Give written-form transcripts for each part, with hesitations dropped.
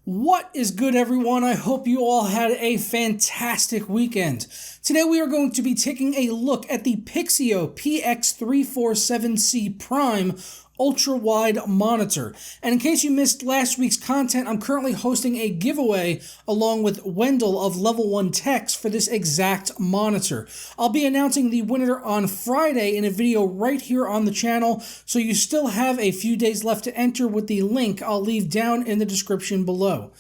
What is good, everyone? I hope you all had a fantastic weekend. Today we are going to be taking a look at the Pixio PX347c Prime Ultra-Wide Monitor. And in case you missed last week's content, I'm currently hosting a giveaway along with Wendell of Level 1 Techs for this exact monitor. I'll be announcing the winner on Friday in a video right here on the channel, so you still have a few days left to enter with the link I'll leave down in the description below.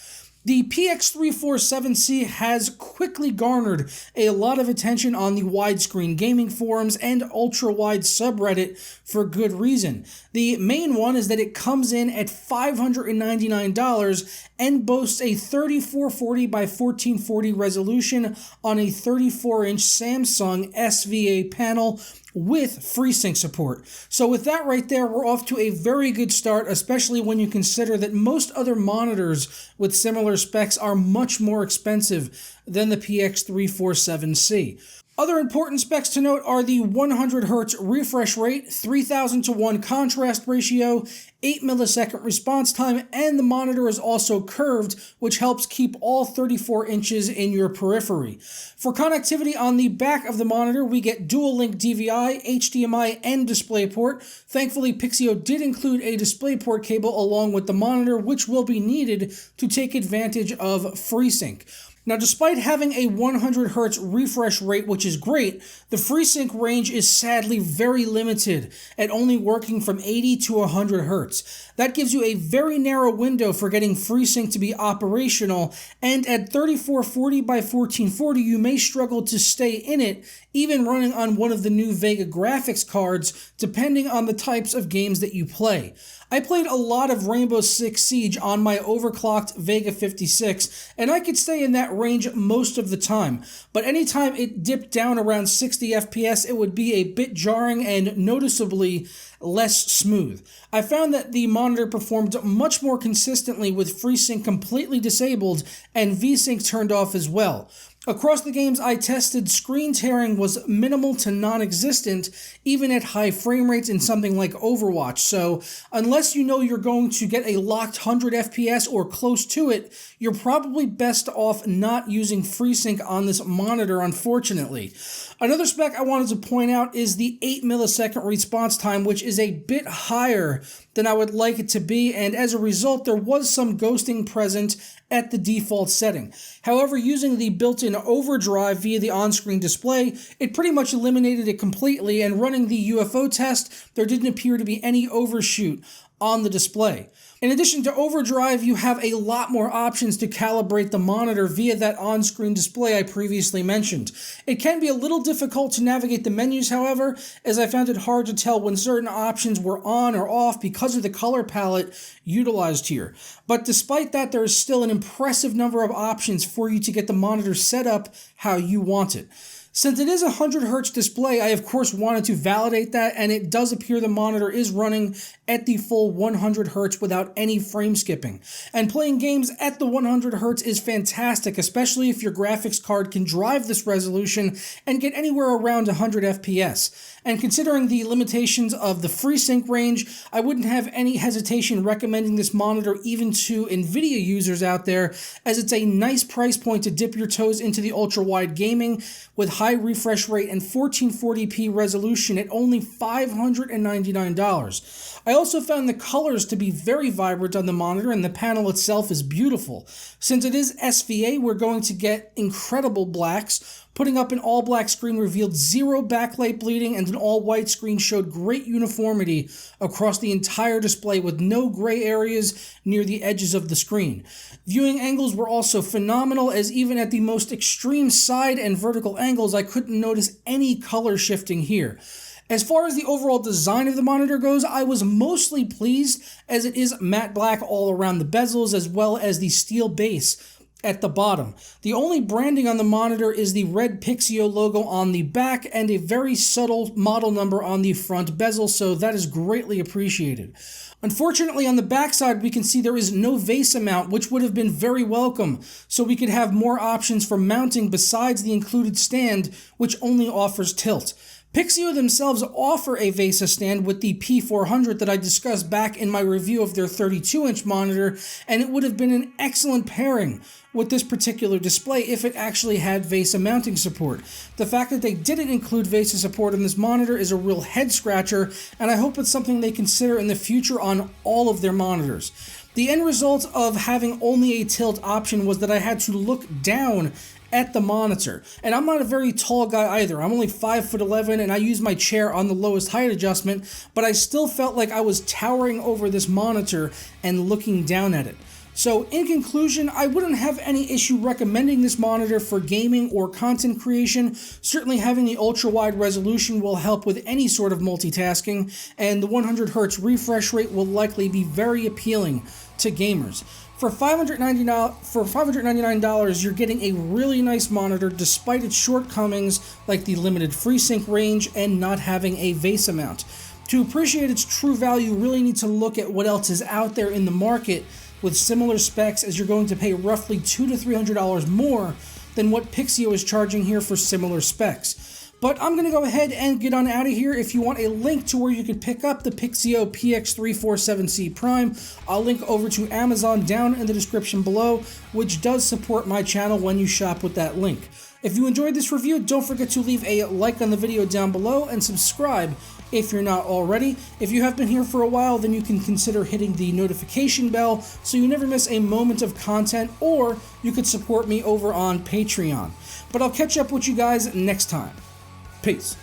The PX347c has quickly garnered a lot of attention on the widescreen gaming forums and ultra-wide subreddit for good reason. The main one is that it comes in at $599 and boasts a 3440 by 1440 resolution on a 34-inch Samsung SVA panel with FreeSync support. So with that right there, we're off to a very good start, especially when you consider that most other monitors with similar specs are much more expensive than the PX347c. Other important specs to note are the 100Hz refresh rate, 3000:1 contrast ratio, 8 millisecond response time, and the monitor is also curved, which helps keep all 34 inches in your periphery. For connectivity on the back of the monitor, we get dual-link DVI, HDMI, and DisplayPort. Thankfully, Pixio did include a DisplayPort cable along with the monitor, which will be needed to take advantage of FreeSync. Now, despite having a 100Hz refresh rate, which is great, the FreeSync range is sadly very limited at only working from 80 to 100 Hz. That gives you a very narrow window for getting FreeSync to be operational, and at 3440 by 1440, you may struggle to stay in it, even running on one of the new Vega graphics cards, depending on the types of games that you play. I played a lot of Rainbow Six Siege on my overclocked Vega 56, and I could stay in that range most of the time, but anytime it dipped down around 60 FPS, it would be a bit jarring and noticeably less smooth. I found that the monitor performed much more consistently with FreeSync completely disabled and VSync turned off as well. Across the games I tested, screen tearing was minimal to non-existent, even at high frame rates in something like Overwatch, so unless you know you're going to get a locked 100 FPS or close to it, you're probably best off not using FreeSync on this monitor, unfortunately. Another spec I wanted to point out is the 8 millisecond response time, which is a bit higher than I would like it to be, and as a result, there was some ghosting present at the default setting. However, using the built-in overdrive via the on-screen display, it pretty much eliminated it completely, and running the UFO test, there didn't appear to be any overshoot on the display. In addition to overdrive, you have a lot more options to calibrate the monitor via that on-screen display I previously mentioned. It can be a little difficult to navigate the menus, however, as I found it hard to tell when certain options were on or off because of the color palette utilized here. But despite that, there is still an impressive number of options for you to get the monitor set up how you want it. Since it is a 100Hz display, I of course wanted to validate that, and it does appear the monitor is running at the full 100Hz without any frame skipping. And playing games at the 100Hz is fantastic, especially if your graphics card can drive this resolution and get anywhere around 100 FPS. And considering the limitations of the FreeSync range, I wouldn't have any hesitation recommending this monitor even to NVIDIA users out there, as it's a nice price point to dip your toes into the ultra-wide gaming with high refresh rate and 1440p resolution at only $599. I also found the colors to be very vibrant on the monitor, and the panel itself is beautiful. Since it is SVA, we're going to get incredible blacks. Putting up an all-black screen revealed zero backlight bleeding, and an all-white screen showed great uniformity across the entire display with no gray areas near the edges of the screen. Viewing angles were also phenomenal, as even at the most extreme side and vertical angles, I couldn't notice any color shifting here. As far as the overall design of the monitor goes, I was mostly pleased, as it is matte black all around the bezels as well as the steel base at the bottom. The only branding on the monitor is the red Pixio logo on the back and a very subtle model number on the front bezel, so that is greatly appreciated. Unfortunately, on the backside, we can see there is no VESA mount, which would have been very welcome, so we could have more options for mounting besides the included stand, which only offers tilt. Pixio themselves offer a VESA stand with the P400 that I discussed back in my review of their 32-inch monitor, and it would have been an excellent pairing with this particular display if it actually had VESA mounting support. The fact that they didn't include VESA support on this monitor is a real head scratcher, and I hope it's something they consider in the future on all of their monitors. The end result of having only a tilt option was that I had to look down at the monitor. And I'm not a very tall guy either. I'm only 5'11", and I use my chair on the lowest height adjustment, but I still felt like I was towering over this monitor and looking down at it. So in conclusion, I wouldn't have any issue recommending this monitor for gaming or content creation. Certainly having the ultra-wide resolution will help with any sort of multitasking, and the 100 Hz refresh rate will likely be very appealing to gamers. For $599, you're getting a really nice monitor despite its shortcomings like the limited FreeSync range and not having a VESA mount. To appreciate its true value, you really need to look at what else is out there in the market with similar specs, as you're going to pay roughly $200 to $300 more than what Pixio is charging here for similar specs. But I'm going to go ahead and get on out of here. If you want a link to where you can pick up the Pixio PX347c Prime, I'll link over to Amazon down in the description below, which does support my channel when you shop with that link. If you enjoyed this review, don't forget to leave a like on the video down below and subscribe if you're not already. If you have been here for a while, then you can consider hitting the notification bell so you never miss a moment of content, or you could support me over on Patreon. But I'll catch up with you guys next time. Peace.